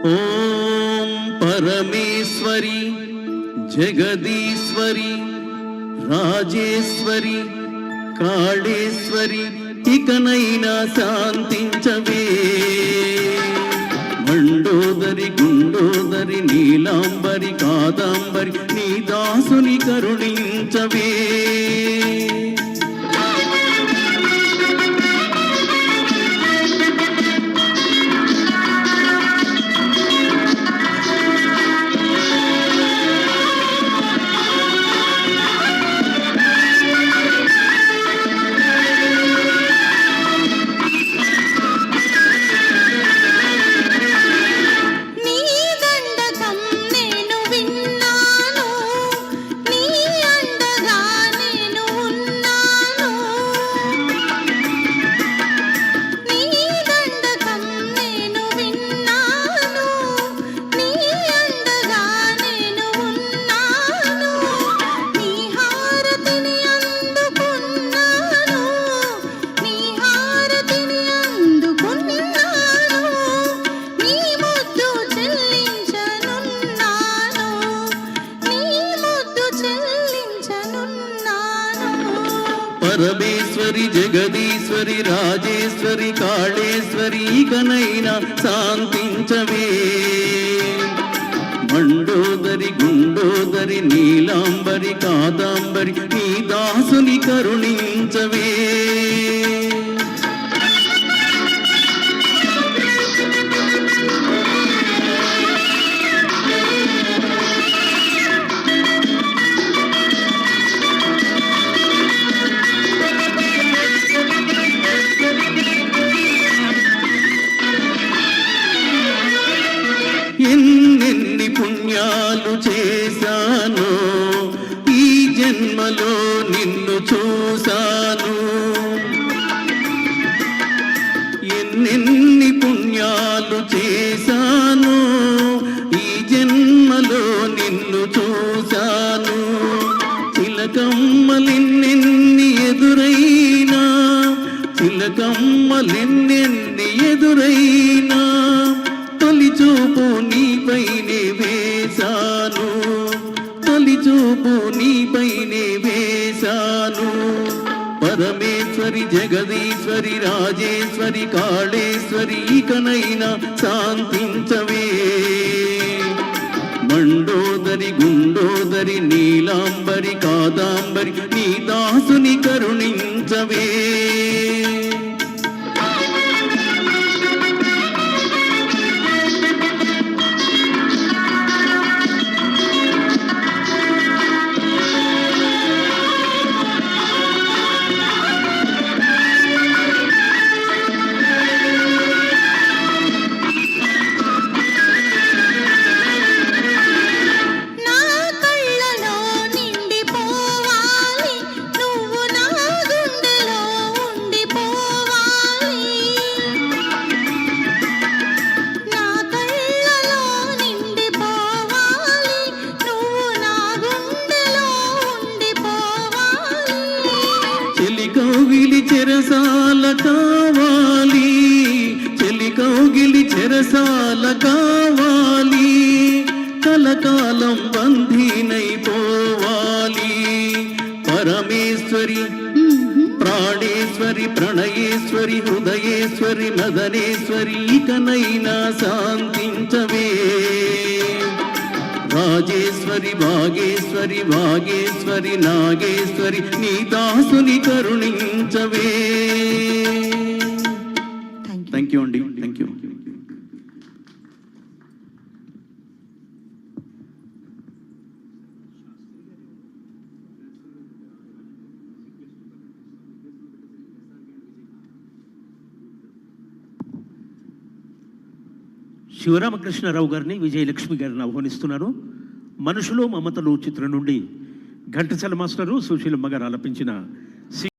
ఓం పరమేశ్వరి జగదీశ్వరి రాజేశ్వరి కాళేశ్వరి ఇకనైనా శాంతించవే. మండోదరి గుండోదరి నీలాంబరి కాదాంబరి నీ దాసుని కరుణించవే. పరమేశ్వరి జగదీశ్వరి రాజేశ్వరి కాళేశ్వరి ఇకనైనా శాంతించవే. మండోదరి గుండోదరి నీలాంబరి కాదాంబరి నీ దాసుని కరుణించవే. ఎన్నెన్ని పుణ్యాలు చేశాను, ఈ జన్మలో నిన్ను చూశాను. ఎన్నెన్ని పుణ్యాలు చేశాను, ఈ జన్మలో నిన్ను చూశాను. చిలకమ్మలెన్నెన్ని ఎదురైనా, చిలకమ్మలెన్నెన్ని ఎదురైనా తొలిచూపు నీపైనే వేశాను, తొలిచూపు నీపైనే వేశాను. పరమేశ్వరి జగదీశ్వరి రాజేశ్వరి కాళేశ్వరి ఇకనైనా శాంతించవే. మండోదరి గుండోదరి నీలాంబరి కాదాంబరి నీ దాసుని కరుణించవే. చెలికౌగిలి చెరసాల కావాలి, చెలికౌగిలి చెరసాల కావాలి, కలకాలం బంధీనైపోవాలి. పరమేశ్వరి ప్రాణేశ్వరి ప్రణయేశ్వరి హృదయేశ్వరి మదనేశ్వరి ఇకనైనా శాంతించవే. రాజేశ్వరి భాగేశ్వరి భాగేశ్వరి నాగేశ్వరి నీ దాసుని కరుణించవే. థ్యాంక్ యూ అండి, థ్యాంక్ యూ. శివరామకృష్ణారావు గారిని విజయలక్ష్మి గారిని ఆహ్వానిస్తున్నారు. మనుషులు మమతలు చిత్రం నుండి ఘంటసాల మాస్టరు సుశీలమ్మ గారు ఆలపించిన